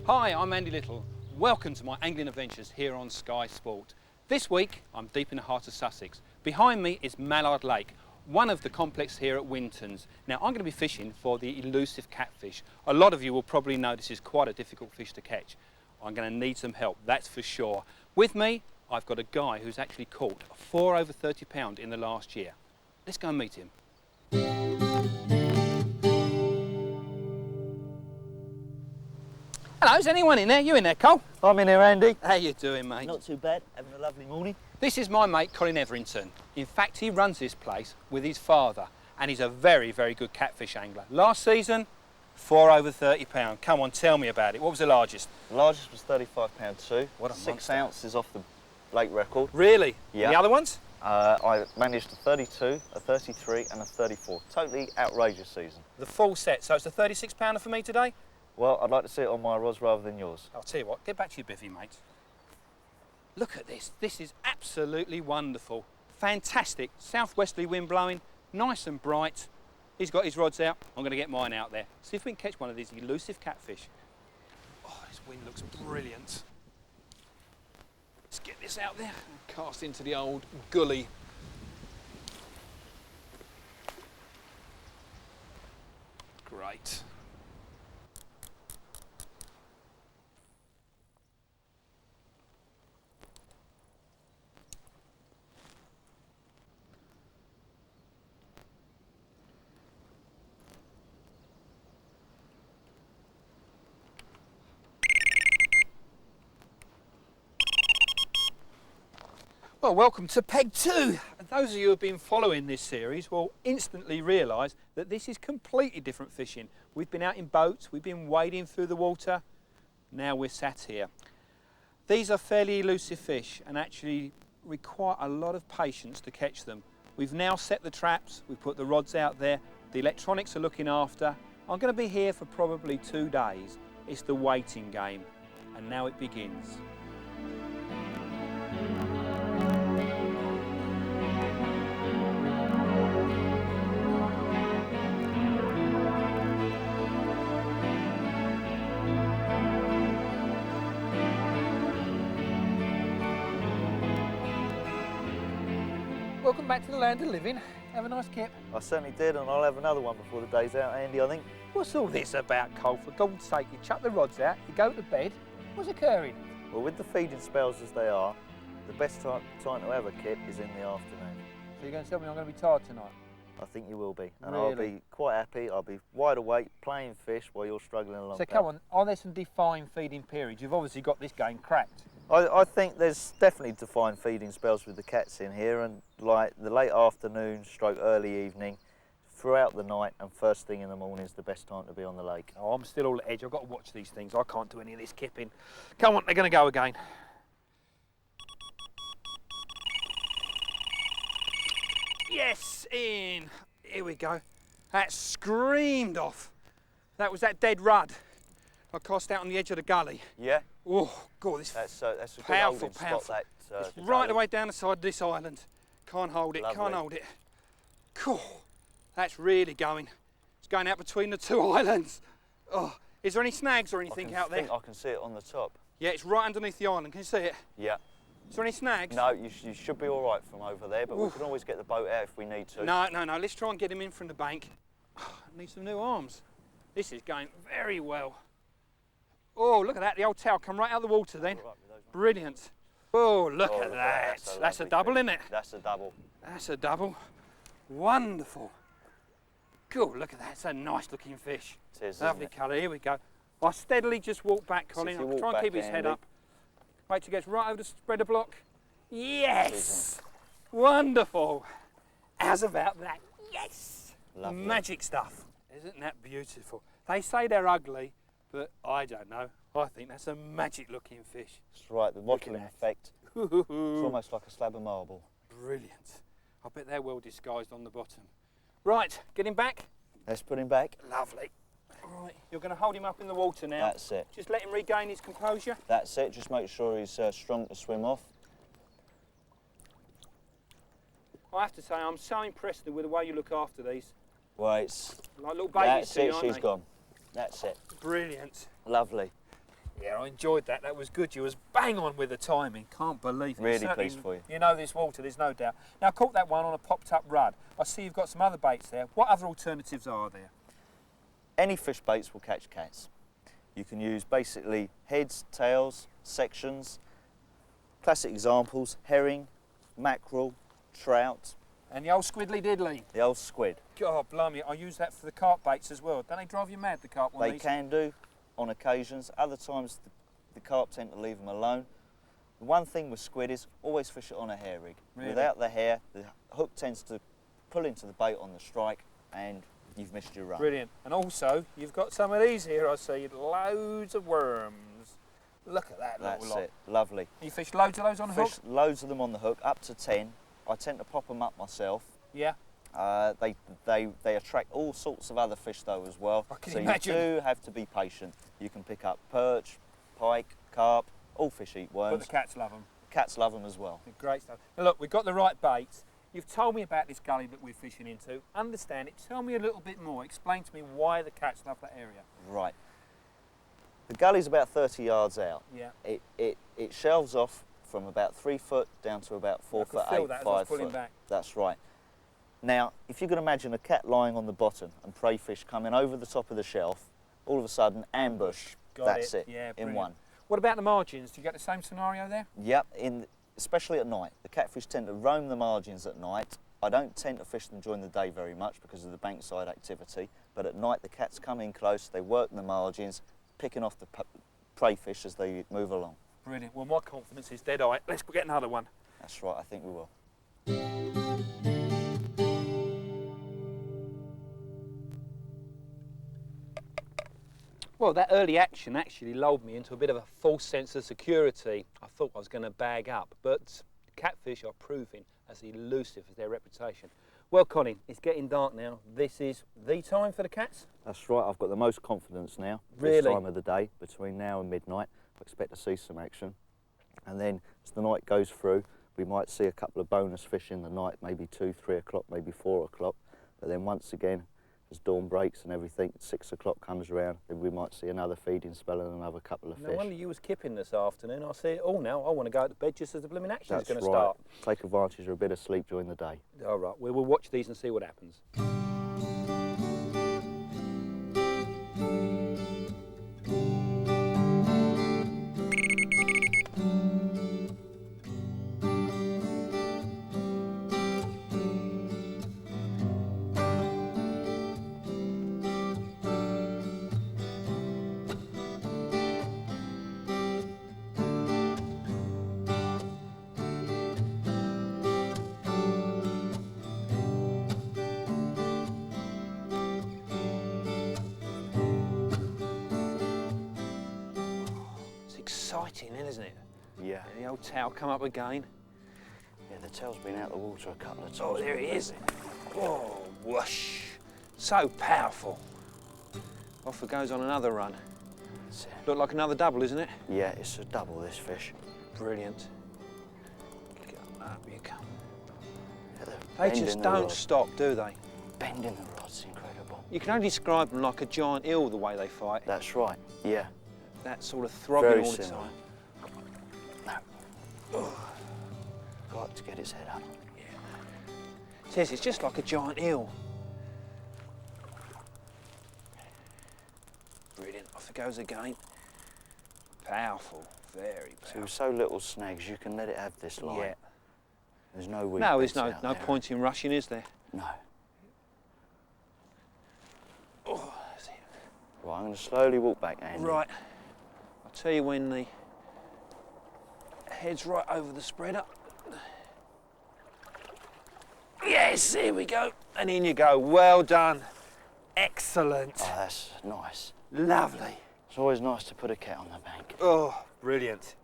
Hi, I'm Andy Little. Welcome to my angling adventures here on Sky Sport. This week, I'm deep in the heart of Sussex. Behind me is Mallard Lake, one of the complex here at Winton's. Now, I'm going to be fishing for the elusive catfish. A lot of you will probably know this is quite a difficult fish to catch. I'm going to need some help, that's for sure. With me, I've got a guy who's actually caught 4 over 30 pound in the last year. Let's go and meet him. Hello, is anyone in there? You in there, Cole? I'm in here, Andy. How you doing, mate? Not too bad, having a lovely morning. This is my mate, Colin Etherington. In fact, he runs this place with his father, and he's a very, very good catfish angler. Last season, 4 over 30 pound. Come on, tell me about it. What was the largest? The largest was 35 pound too. What a 6 monster. ounces off the lake record. Really? Yeah. The other ones? I managed a 32, a 33 and a 34. Totally outrageous season. The full set. So it's a 36 pounder for me today? Well, I'd like to see it on my rods rather than yours. I'll tell you what, get back to your bivvy, mate. Look at this. This is absolutely wonderful. Fantastic. Southwesterly wind blowing, nice and bright. He's got his rods out. I'm going to get mine out there. See if we can catch one of these elusive catfish. Oh, this wind looks brilliant. Let's get this out there and cast into the old gully. Great. Well, welcome to Peg 2. Those of you who have been following this series will instantly realise that this is completely different fishing. We've been out in boats, we've been wading through the water, now we're sat here. These are fairly elusive fish and actually require a lot of patience to catch them. We've now set the traps, we've put the rods out there, the electronics are looking after. I'm going to be here for probably 2 days. It's the waiting game, and now it begins. Welcome back to the land of living. Have a nice kip. I certainly did, and I'll have another one before the day's out, Andy, I think. What's all this about, Cole? For God's sake, you chuck the rods out, you go to bed. What's occurring? Well, with the feeding spells as they are, the best time to have a kip is in the afternoon. So you're going to tell me I'm going to be tired tonight? I think you will be, and Really? I'll be quite happy. I'll be wide awake, playing fish while you're struggling along. So come on, are there some defined feeding periods? You've obviously got this game cracked. I think there's definitely defined feeding spells with the cats in here, and like the late afternoon stroke early evening, throughout the night and first thing in the morning is the best time to be on the lake. Oh, I'm still all at edge. I've got to watch these things. I can't do any of this kipping. Come on, they're going to go again. Yes, in. Here we go. That screamed off. That was that dead rudd I cast out on the edge of the gully. Yeah? Oh, God, this That's a good powerful, holding powerful. spot, that, It's right the way down the side of this island. Can't hold it, Lovely. can't hold it. Cool. That's really going. It's going out between the 2 islands. Oh, is there any snags or anything out there? I think I can see it on the top. Yeah, it's right underneath the island. Can you see it? Yeah. Is there any snags? No, you should be all right from over there, but we can always get the boat out if we need to. No. Let's try and get him in from the bank. Oh, I need some new arms. This is going very well. Oh, look at that. The old tail come right out of the water then. Right with those ones. Brilliant. Oh, look Oh, at that. That's That's a lovely double, fish. isn't it? That's a double. That's a double. Wonderful. Cool, look at that. It's a nice looking fish. It is, Lovely isn't it? colour. Here we go. I steadily just walk back, Colin. if you I'll walk try and back, keep his head Andy. up. Wait till he gets right over the spreader block. Yes! Wonderful. How's about that? Yes! Lovely. Magic stuff. Isn't that beautiful? They say they're ugly, but I don't know. I think that's a magic looking fish. That's right, the Look at wattling that. effect. It's almost like a slab of marble. Brilliant. I bet they're well disguised on the bottom. Right, get him back. Let's put him back. Lovely. Right, you're going to hold him up in the water now. That's it. Just let him regain his composure. That's it. Just make sure he's strong to swim off. I have to say, I'm so impressed with the way you look after these. Well, it's... Like little babies That's to you, it. aren't She's they? gone. That's it. Brilliant. Lovely. Yeah, I enjoyed that. That was good. You was bang on with the timing. Can't believe it. Really Certainly, pleased for you. You know this water, there's no doubt. Now, I caught that one on a popped-up rud. I see you've got some other baits there. What other alternatives are there? Any fish baits will catch cats. You can use basically heads, tails, sections. Classic examples, herring, mackerel, trout. And the old squiddly diddly. The old squid. God, blimey, I use that for the carp baits as well. Don't they drive you mad, the carp one? They can do on occasions. Other times the carp tend to leave them alone. The one thing with squid is always fish it on a hair rig. Really? Without the hair, the hook tends to pull into the bait on the strike and you've missed your run. Brilliant. And also, you've got some of these here, I see. Loads of worms. Look at that That's little lot. it, lovely. You fish loads of those on the hook? Fish loads of them on the hook, up to 10. I tend to pop them up myself. Yeah. They attract all sorts of other fish though as well. I can so imagine. you do have to be patient. You can pick up perch, pike, carp, all fish eat worms. But the cats love them. Cats love them as well. Great stuff. Now look, we've got the right baits. You've told me about this gully that we're fishing into. Understand it. Tell me a little bit more. Explain to me why the cats love that area. Right. The gully's about 30 yards out. Yeah. It shelves off from about 3 foot down to about 4 foot I could feel 8, that as I 5 was pulling foot. back. That's right. Now, if you can imagine a cat lying on the bottom and prey fish coming over the top of the shelf, all of a sudden, ambush. Got That's it, Yeah, in brilliant. one. What about the margins? Do you get the same scenario there? Yep, especially at night. The catfish tend to roam the margins at night. I don't tend to fish them during the day very much because of the bankside activity, but at night the cats come in close, they work the margins, picking off the prey fish as they move along. Brilliant. Well, my confidence is dead eye. Let's get another one. That's right, I think we will. Well, that early action actually lulled me into a bit of a false sense of security. I thought I was going to bag up, but catfish are proving as elusive as their reputation. Well, Colin, it's getting dark now. This is the time for the cats? That's right, I've got the most confidence now. Really? This time of the day, between now and midnight. I expect to see some action. And then as the night goes through, we might see a couple of bonus fish in the night, maybe 2, 3 o'clock, maybe 4 o'clock. But then once again, as dawn breaks and everything, 6 o'clock comes around, then we might see another feeding spell and another couple of No fish. wonder you was kipping this afternoon. I see it all now. I want to go to bed just as the blooming action is That's going to right. start. Take advantage of a bit of sleep during the day. All right, we will watch these and see what happens. Exciting, isn't it? Yeah. The old tail come up again. Yeah, the tail's been out of the water a couple of times. Oh, there he is. Oh, whoosh. So powerful. Off it goes on another run. That's it. Look like another double, isn't it? Yeah, it's a double, this fish. Brilliant. Up you come. Yeah, the They bend just in the don't rod. stop, do they? Bend in the rod's incredible. You can only describe them like a giant eel, the way they fight. That's right, yeah. That sort of throbbing Very all the similar. time. No. Got to get its head up. It says it's just like a giant eel. Brilliant. Off it goes again. Powerful. Very So powerful. with so little snags, you can let it have this line. Yeah. There's no weak No, there's bits no out no there. point in rushing, is there? No. Oh, that's it. Right, I'm going to slowly walk back, Andy. Right. I'll tell you when the head's right over the spreader. Yes, here we go. And in you go. Well done. Excellent. Oh, that's nice. Lovely. It's always nice to put a cat on the bank. Oh, brilliant.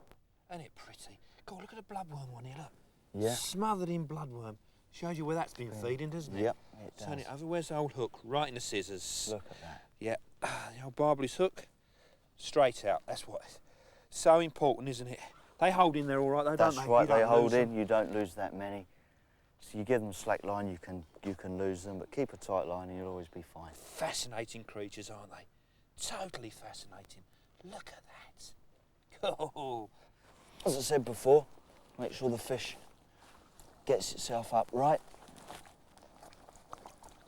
Isn't it pretty? God, look at the bloodworm one here, look. Yeah. Smothered in bloodworm. Shows you where that's been feeding, doesn't it? Yep, it does. Turn it over. Where's the old hook? Right in the scissors. Look at that. Yeah. The old barbless hook. Straight out. That's what. So important, isn't it? They hold in there all right, though, That's don't they? right, You don't they hold lose in, them. you don't lose that many. So you give them slack line, you can lose them, but keep a tight line and you'll always be fine. Fascinating creatures, aren't they? Totally fascinating. Look at that. Oh, As I said before, make sure the fish gets itself up right.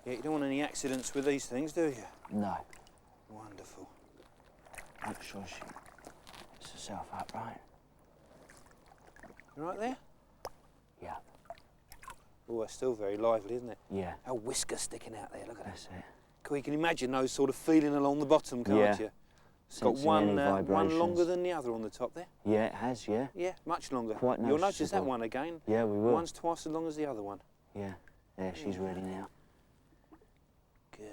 yeah, you don't want any accidents with these things, do you? No. Wonderful. Make sure she gets herself up right. Right there? Yeah. Oh, it's still very lively, isn't it? Yeah. A whisker sticking out there, look at that. That's it. Cool, you can imagine those sort of feeling along the bottom, can't Yeah. you? It's got one longer than the other on the top there. Yeah, it has, yeah. Yeah, much longer. Quite You'll notice that noticeable. one again. Yeah, we will. One's twice as long as the other one. Yeah. There, she's ready now. Good.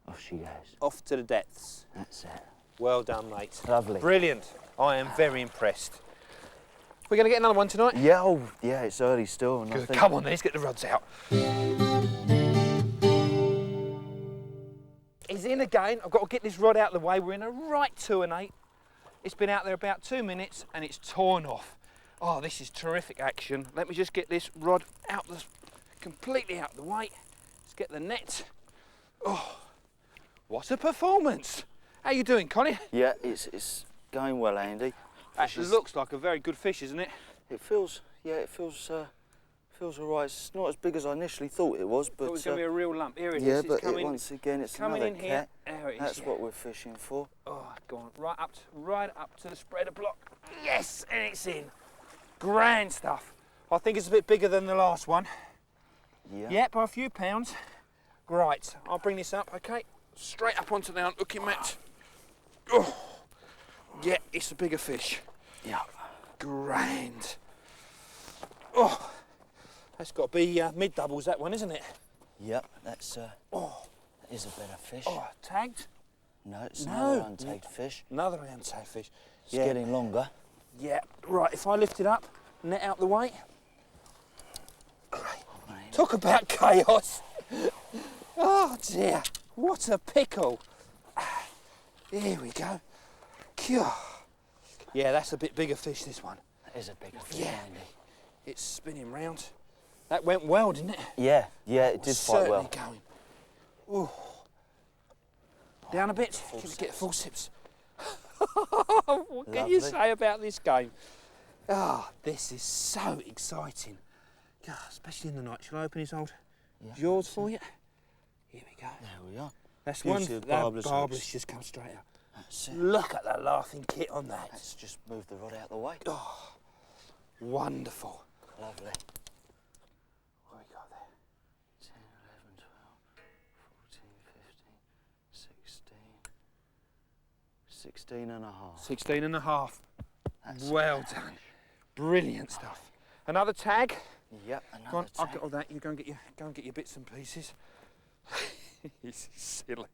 Off she goes. Off to the depths. That's it. Well done, mate. Lovely. Brilliant. I am very impressed. We're going to get another one tonight? Yeah, oh, yeah, it's early still. And I Good. think... Come on then, let's get the rods out. He's in again. I've got to get this rod out of the way. We're in a right 2 and 8. It's been out there about 2 minutes and it's torn off. Oh, this is terrific action. Let me just get this rod out, completely out of the way. Let's get the net. Oh, what a performance. How you doing, Colin? Yeah, it's going well, Andy. That looks like a very good fish, isn't it? It feels, yeah, it feels all right. It's not as big as I initially thought it was, but Thought it was going to be a real lump. Here it yeah, is. but coming, once again, it's coming another in here. cat. There it is. That's what we're fishing for. Oh, go on, right up to the spreader block. Yes, and it's in. Grand stuff. I think it's a bit bigger than the last one. Yeah. Yeah, by a few pounds. Right, I'll bring this up, okay? Straight up onto the unhooking mat. Oh, yeah, it's a bigger fish. Yeah. Grand. Oh, that's got to be mid-doubles, that one, isn't it? Yep, that's Oh, that is a better fish. oh, tagged? No, it's No. another untagged fish. Another untagged fish. It's getting longer. Yeah, right, if I lift it up, net out the way. Great. Talk about chaos. Oh dear, what a pickle. Here we go. Yeah, that's a bit bigger fish, this one. That is a bigger fish, Yeah. Andy. It's spinning round. That went well, didn't it? Yeah, it did quite Certainly well. going. Ooh. Down a bit. Get full sips. What can you Lovely. say about this game? Ah, this is so exciting. God, especially in the night. Shall I open his old jaws for you? Here we go. There we are. That's Beauty one. of That barbless barbless hooks. just come straight out. That's it. Look at the laughing kit on that. Let's just move the rod out of the way. Oh, wonderful. Lovely. What have we got there? 10, 11, 12, 14, 15, 16. 16 and a half. 16 and a half. That's Well done. Brilliant stuff. Another tag. Yep, Go on, another I'll tag. get all that. You go and get your bits and pieces. This is silly.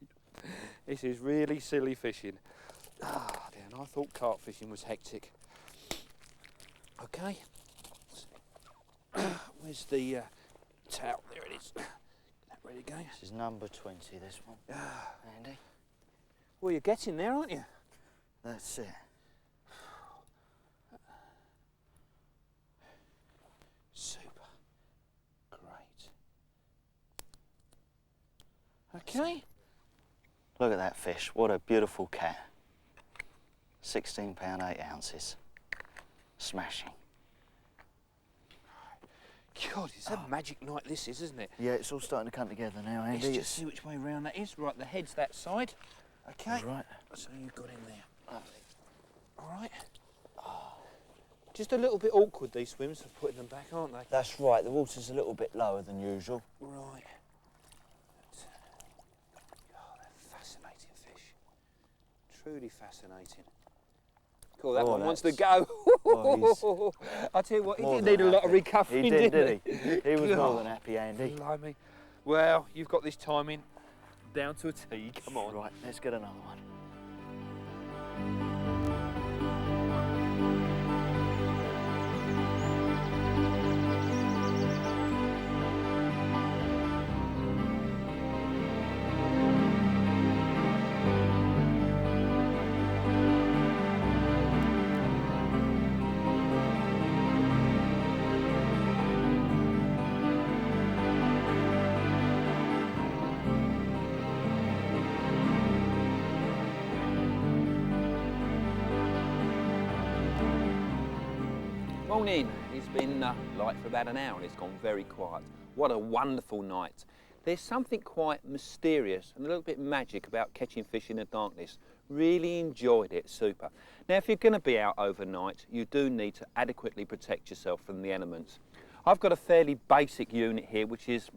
This is really silly fishing. Ah, dear, and I thought carp fishing was hectic. Okay. Where's the towel? There it is. Get that ready to go. This is number 20, this one. Andy. Well, you're getting there, aren't you? That's it. Super. Great. Okay. Look at that fish. What a beautiful cat. 16 pound 8 ounces. Smashing. God, it's a magic night this is, isn't it? Yeah, it's all starting to come together now, Andy. Let's just see which way round that is. Right, the head's that side. Okay. Right. So you've got in there. Lovely. All right. Just a little bit awkward, these swims, for putting them back, aren't they? That's right. The water's a little bit lower than usual. Right. Oh, they're fascinating fish. Truly fascinating. Cool, that Oh, one wants to that's- go. I tell you what, he More didn't than need a lot of happy. recovering, He did, did he? He was more God. than happy, Andy. Blimey. Well, you've got this timing down to a T. Come on. Right, let's get another one. Morning. It's been light for about an hour and it's gone very quiet. What a wonderful night. There's something quite mysterious and a little bit magic about catching fish in the darkness. Really enjoyed it, super. Now if you're going to be out overnight, you do need to adequately protect yourself from the elements. I've got a fairly basic unit here, which is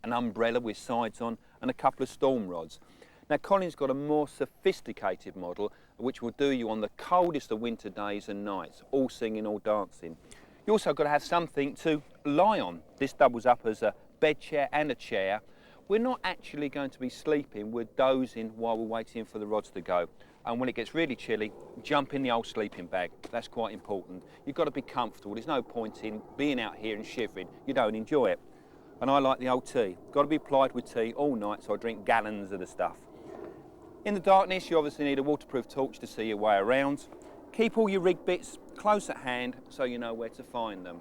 an umbrella with sides on and a couple of storm rods. Now Colin's got a more sophisticated model which will do you on the coldest of winter days and nights, all singing, all dancing. You also got to have something to lie on. This doubles up as a bed chair and a chair. We're not actually going to be sleeping, we're dozing while we're waiting for the rods to go. And when it gets really chilly, jump in the old sleeping bag. That's quite important. You've got to be comfortable. There's no point in being out here and shivering. You don't enjoy it. And I like the old tea. Got to be plied with tea all night, so I drink gallons of the stuff. In the darkness, you obviously need a waterproof torch to see your way around. Keep all your rig bits close at hand so you know where to find them.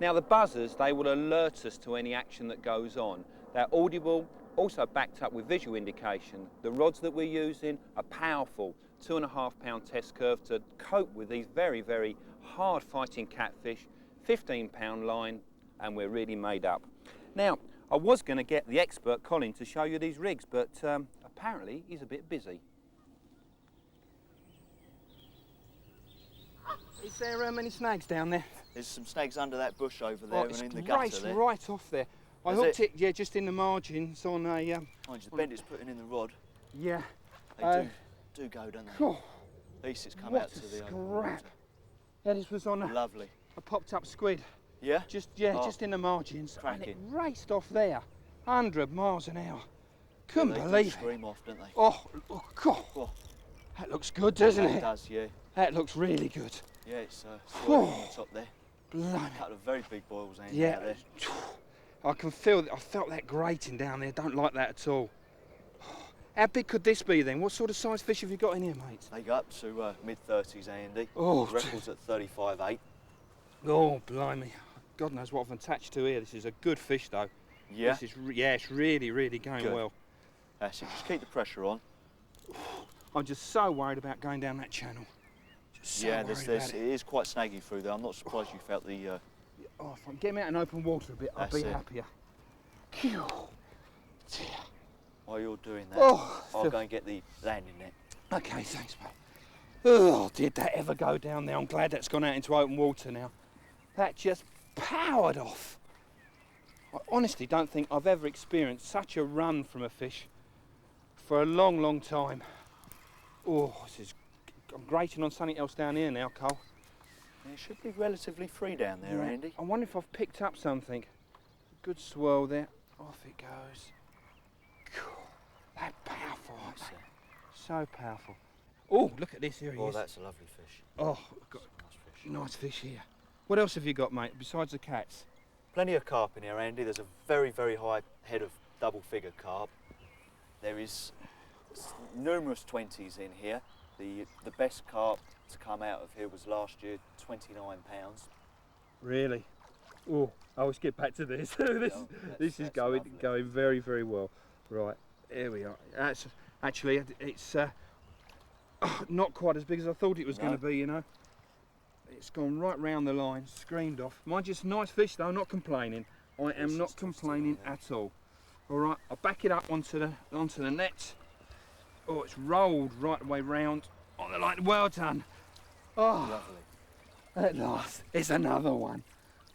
Now the buzzers, they will alert us to any action that goes on. They're audible, also backed up with visual indication. The rods that we're using are powerful, 2.5 pound test curve to cope with these very, very hard fighting catfish, 15 pound line, and we're really made up. Now, I was going to get the expert Colin to show you these rigs, but apparently he's a bit busy. Is there many snags down there? There's some snags under that bush over there and in the right, gutter there. right off there. I hooked it, yeah, just in the margins on a... Oh, just Bendit's putting in the rod. Yeah. They do go, don't they? Oh, At least it's come out to the open water. Yeah, this was on Lovely. a popped up squid. Yeah? Just Oh, in the margins. cracking. And it raced off there, 100 miles an hour. Couldn't They believe it. scream off, don't they? Oh, God. Oh. That looks good, doesn't It it? does, yeah. That looks really good. Yeah, it's swirling on the top there. Blimey. A couple of very big boils out Yeah. there. I can feel I felt that grating down there. Don't like that at all. How big could this be then? What sort of size fish have you got in here, mate? They go up to mid-30s, Andy. Oh, The record's at 35.8. Oh, blimey. God knows what I've attached to here. This is a good fish, though. Yeah? This is it's really, really going Good. well. That's it. Just keep the pressure on. I'm just so worried about going down that channel. Just so Yeah, worried it about it. is quite snaggy through there. I'm not surprised you felt the... Oh, if I can get me out in open water a bit, I'll That's be it. happier. Phew. Dear. While you're doing that, Oh, I'll go and get the landing net. Okay, thanks, mate. Oh, did that ever go down there? I'm glad that's gone out into open water now. That just powered off. I honestly don't think I've ever experienced such a run from a fish for a long, long time. Oh, I'm grating on something else down here now, Cole. It should be relatively free down there, Yeah. Andy. I wonder if I've picked up something. Good swirl there. Off it goes. That powerful, aren't they? So powerful. Oh, look at this, here he Oh, is. that's a lovely fish. Oh, got Nice fish. nice fish here. What else have you got, mate, besides the cats? Plenty of carp in here, Andy. There's a very, very high head of double-figure carp. There is numerous 20s in here. The best carp to come out of here was last year, 29 pounds. Really? Oh, I'll skip back to this. This is that's going very, very well. Right, here we are. Actually, it's not quite as big as I thought it was going to be, you know. It's gone right round the line, screamed off. Mind you, it's a nice fish though, not complaining. I am not complaining at all. All right, I'll back it up onto the net. Oh, it's rolled right the way round on the line. Well done. Oh, Lovely. at last, it's another one.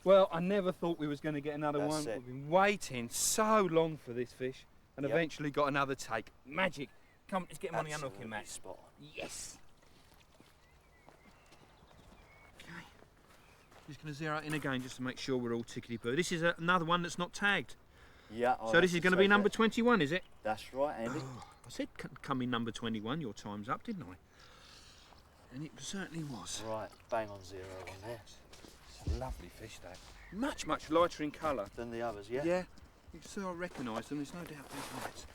Well, I never thought we was going to get another That's one. it. We've been waiting so long for this fish, and Yep. eventually got another take. Magic. Come, let's get him on the unhooking Absolutely mat. spot on. Yes. Okay. Just going to zero it in again just to make sure we're all tickety-boo. This is another one that's not tagged. Yeah. So this is going to be number 21, is it? That's right, Andy. Oh, I said come in number 21. Your time's up, didn't I? And it certainly was. Right, bang on zero on there. It's a lovely fish, that. Much, much lighter in colour. Than the others, yeah? Yeah. You can see I recognise them. There's no doubt they're right.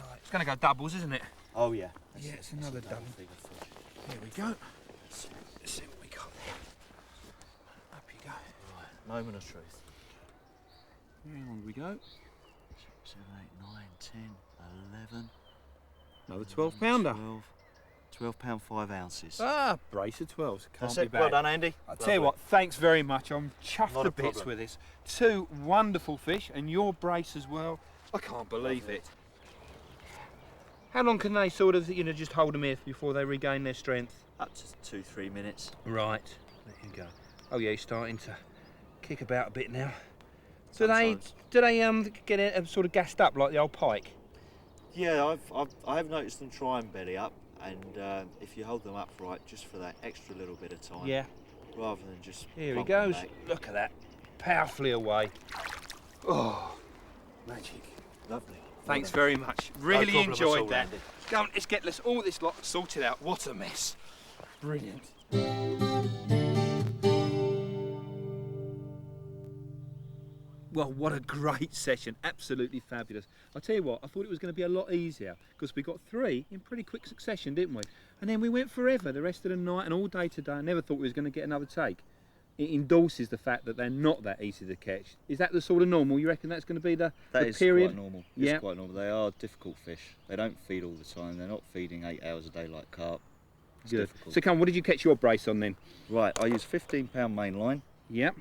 Right. It's going to go doubles, isn't it? Oh, yeah. Yeah, it's another double. Figure fish. Here we go. Let's see what we got there. Up you go. Right, moment of truth. Here on we go. 7, 8, 9, 10, 11. Another 12 pounder. 12, £12 5 ounces. Ah, brace of 12s. Can't That's be it. bad. Well done, Andy. I'll tell you what, thanks very much. I'm chuffed Not to a bits problem. with this. 2 wonderful fish, and your brace as well. I can't believe it. How long can they sort of, you know, just hold them here before they regain their strength? Up to 2-3 minutes. Right, there you go. Oh yeah, he's starting to kick about a bit now. Sometimes. Do they get it sort of gassed up like the old pike? Yeah, I have noticed them try and belly up, and if you hold them upright just for that extra little bit of time, Yeah. rather than just Here he plonk them goes. back. Look at that. Powerfully away. Oh, magic. Lovely. Thanks very much. Really problem at enjoyed all, that. Andy. Go on, let's get all this lot sorted out. What a mess. Brilliant. Well, what a great session. Absolutely fabulous. I'll tell you what, I thought it was going to be a lot easier because we got 3 in pretty quick succession, didn't we? And then we went forever the rest of the night and all day today. I never thought we was going to get another take. It endorses the fact that they're not that easy to catch. Is that the sort of normal? You reckon that's going to be the period? Quite normal. Yeah. It's quite normal. They are difficult fish. They don't feed all the time. They're not feeding 8 hours a day like carp. It's Good. difficult. So come on, what did you catch your brace on then? Right, I use £15 main line Yep.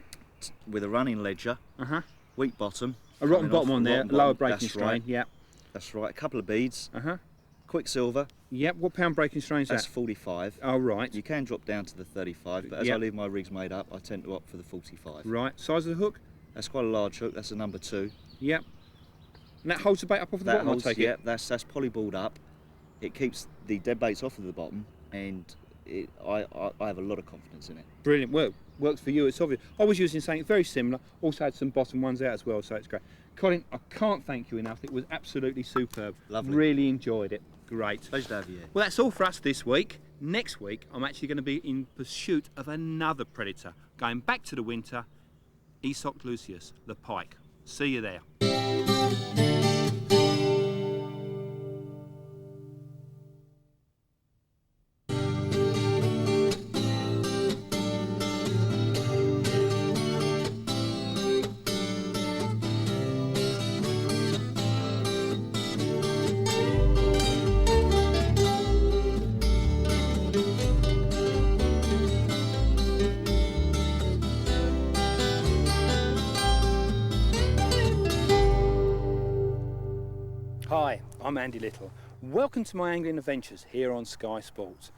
with a running ledger, Uh-huh. weak bottom. A rotten coming off, bottom on there, rotten lower bottom, breaking that's strain. right. Yep. That's right. A couple of beads, Uh-huh. quicksilver. Yep. What pound breaking strain is That's that? 45. Oh, right. You can drop down to the 35, but as Yep. I leave my rigs made up, I tend to opt for the 45. Right. Size of the hook? That's quite a large hook. That's a number 2. Yep. And that holds the bait up off the That bottom, holds, I'll take yeah, it? that's polyballed up. It keeps the dead baits off of the bottom, and I have a lot of confidence in it. Brilliant. Well, works for you, it's obvious. I was using something very similar, also had some bottom ones out as well, so it's great. Colin, I can't thank you enough. It was absolutely superb. Lovely. Really enjoyed it. Great. Pleasure to have you here. Well, that's all for us this week. Next week, I'm actually going to be in pursuit of another predator, going back to the winter, Esoc lucius, the pike. See you there. Hi, I'm Andy Little. Welcome to my angling adventures here on Sky Sports.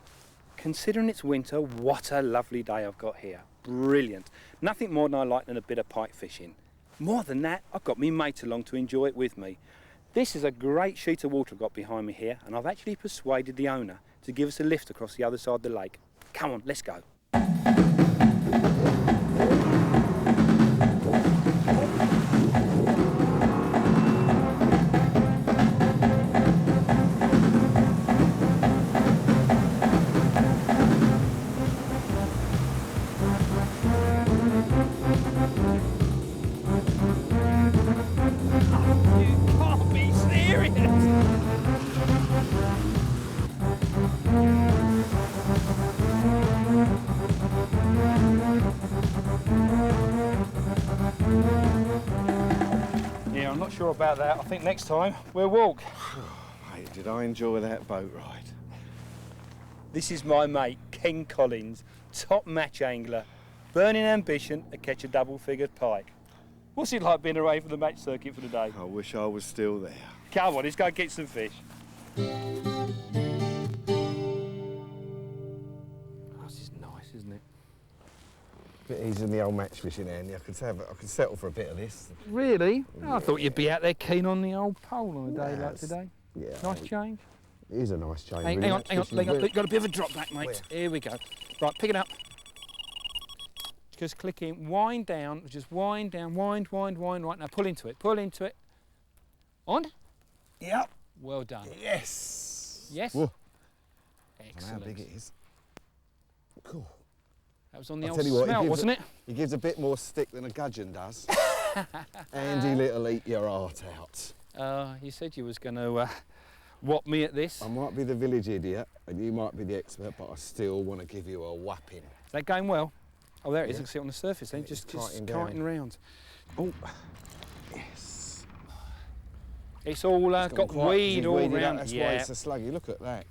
Considering it's winter, what a lovely day I've got here. Brilliant. Nothing more than I like than a bit of pike fishing. More than that, I've got me mate along to enjoy it with me. This is a great sheet of water I've got behind me here, and I've actually persuaded the owner to give us a lift across the other side of the lake. Come on, let's go. You can't be serious! Yeah, I'm not sure about that. I think next time we'll walk. Mate, did I enjoy that boat ride? This is my mate, Ken Collins, top match angler, burning ambition to catch a double-figured pike. What's it like being away from the match circuit for the day? I wish I was still there. Come on, let's go get some fish. Oh, this is nice, isn't it? Bit easier than the old match fishing, Andy. I could settle for a bit of this. Really? Oh, I thought you'd be out there keen on the old pole on a day like Yes. today. Yeah. Nice change. It is a nice change. Hang really. on, Match hang on, fishing's hang on. really- Got a bit of a drop back, mate. Where? Here we go. Right, pick it up. Just click in, wind down, just wind down, wind. Right, now pull into it. On? Yep. Well done. Yes. Yes? Whoa. I don't know how Excellent. big it is. Cool. That was on the I'll old tell you what, smelt, wasn't it? He gives a bit more stick than a gudgeon does. Andy Little, eat your heart out. You said you was going to whop me at this. I might be the village idiot, and you might be the expert, but I still want to give you a whapping. Is that going well? Oh, there it is. Yeah. I can see it on the surface then. It's Just kiting down. kiting round. Oh, yes. It's all It's got quite- weed it's all weeded up, round. That's why Yeah. it's a sluggy. Look at that.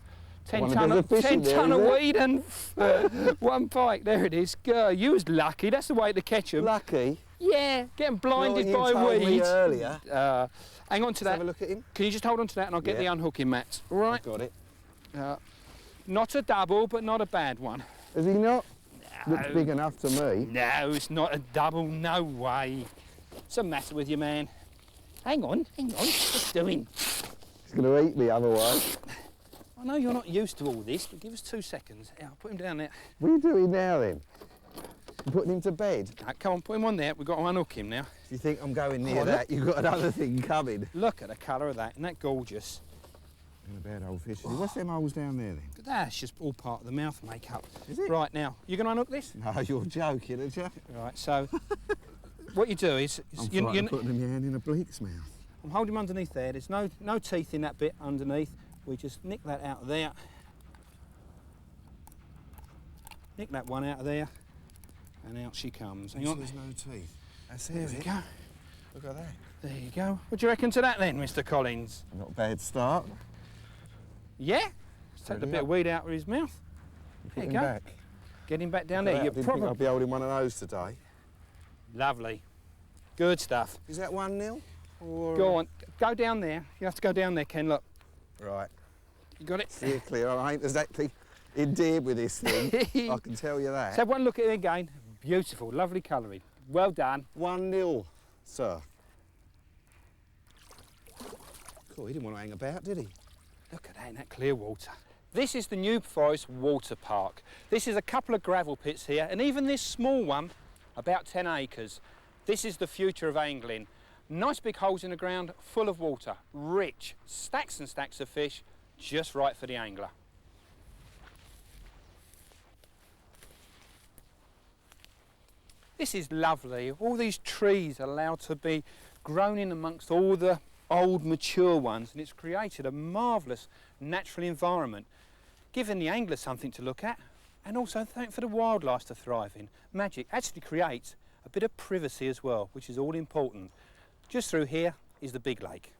10 There's ton a of, fish 10 in there, ton of is there? weed and one pike. There it is. Girl, you was lucky. That's the way to catch them. Lucky. Yeah, getting blinded Not what you by told me weeds. earlier. Hang on to Let's that. have a look at him. Can you just hold on to that and I'll get the Yeah. unhooking mats. All right. Got it. Not a double, but not a bad one. Is he not? Looks big enough to me. No, it's not a double. No way. What's the matter with you, man? Hang on. What's doing? He's going to eat me otherwise. I know you're not used to all this, but give us 2 seconds. Yeah, I'll put him down there. What are you doing now then? You putting him to bed? Right, come on, put him on there. We've got to unhook him now. If you think I'm going near Oh, that, you've got another thing coming. Look at the colour of that. Isn't that gorgeous? And a bad old fish. What's them holes down there then? That's just all part of the mouth makeup. Is it? Right, now, you going to unhook this? No, you're joking, aren't you? Right, so what you do is... I'm frightened of putting your hand in a bleak's mouth. I'm holding him underneath there. There's no teeth in that bit underneath. We just nick that out of there. Nick that one out of there. And out she comes. Hang on. There's no teeth. That's it. There is we it? go. Look at that. There you go. What do you reckon to that then, Mr. Collins? Not a bad start. Yeah? Let's take the Brilliant. bit of weed out of his mouth. There you go. Back. Get him back down Look there. at You're that. Didn't think probably I'd be holding one of those today. lovely. Good stuff. Is that 1-0? Or... Go on. Go down there. You have to go down there, Ken. Look. Right. You got it? Steer clear. I ain't exactly endeared with this thing. I can tell you that. Let's have one look at it again. Beautiful. Lovely colouring. Well done. 1-0, sir. Cool, he didn't want to hang about, did he? Look at that in that clear water. This is the New Forest Water Park. This is a couple of gravel pits here, and even this small one, about 10 acres. This is the future of angling. Nice big holes in the ground, full of water, rich, stacks and stacks of fish, just right for the angler. This is lovely. All these trees are allowed to be grown in amongst all the old mature ones, and it's created a marvellous natural environment, giving the angler something to look at and also for the wildlife to thrive in. Magic actually creates a bit of privacy as well, which is all important. Just through here is the big lake.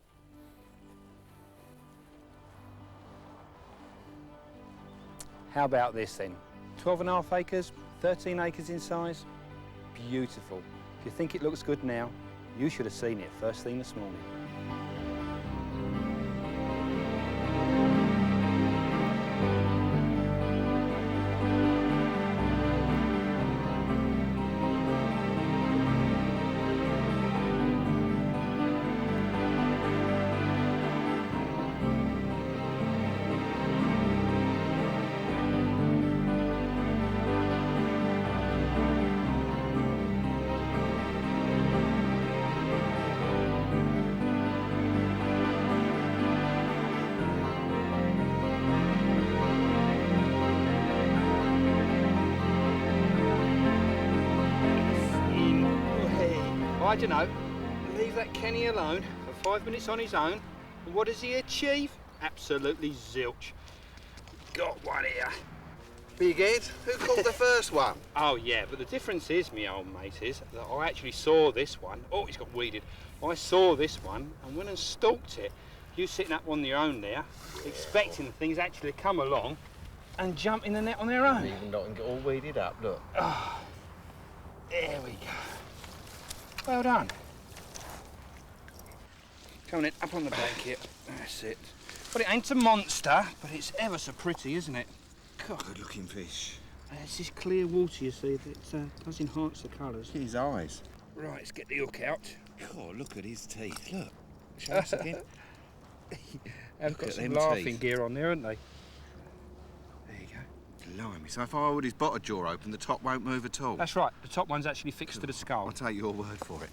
How about this then? 12.5 acres, 13 acres in size. Beautiful. If you think it looks good now, you should have seen it first thing this morning. I don't know, leave that Kenny alone for 5 minutes on his own, and what does he achieve? Absolutely zilch. Got one here. Big Ed, who caught the first one? Oh yeah, but the difference is, me old mate, is that I actually saw this one. Oh, he's got weeded. I saw this one and went and stalked it. You sitting up on your own there, expecting things actually come along and jump in the net on their own. Even not and get all weeded up, look. Oh, there we go. Well done. Come on in, up on the blanket. That's it. But it ain't a monster, but it's ever so pretty, isn't it? God. Good looking fish. It's this clear water, you see, that does enhance the colours. His eyes. Right, let's get the hook out. God, look at his teeth, look. Show us again. They've Look got at some them laughing teeth. gear on there, haven't they? There you go. Blimey, so if I hold his bottom jaw open, the top won't move at all? That's right, the top one's actually fixed to the skull. I'll take your word for it.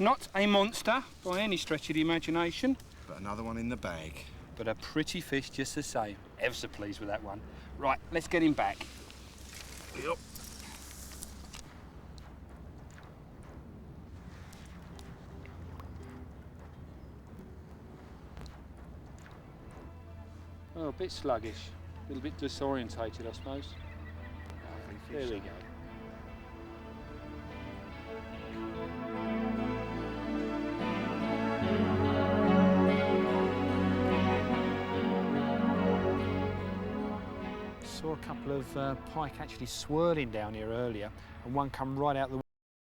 Not a monster by any stretch of the imagination, But another one in the bag. but a pretty fish just the same. Ever so pleased with that one. Right, let's get him back. Yep. Oh, a bit sluggish, a little bit disorientated, I suppose. There we go. saw a couple of pike actually swirling down here earlier, and one come right out the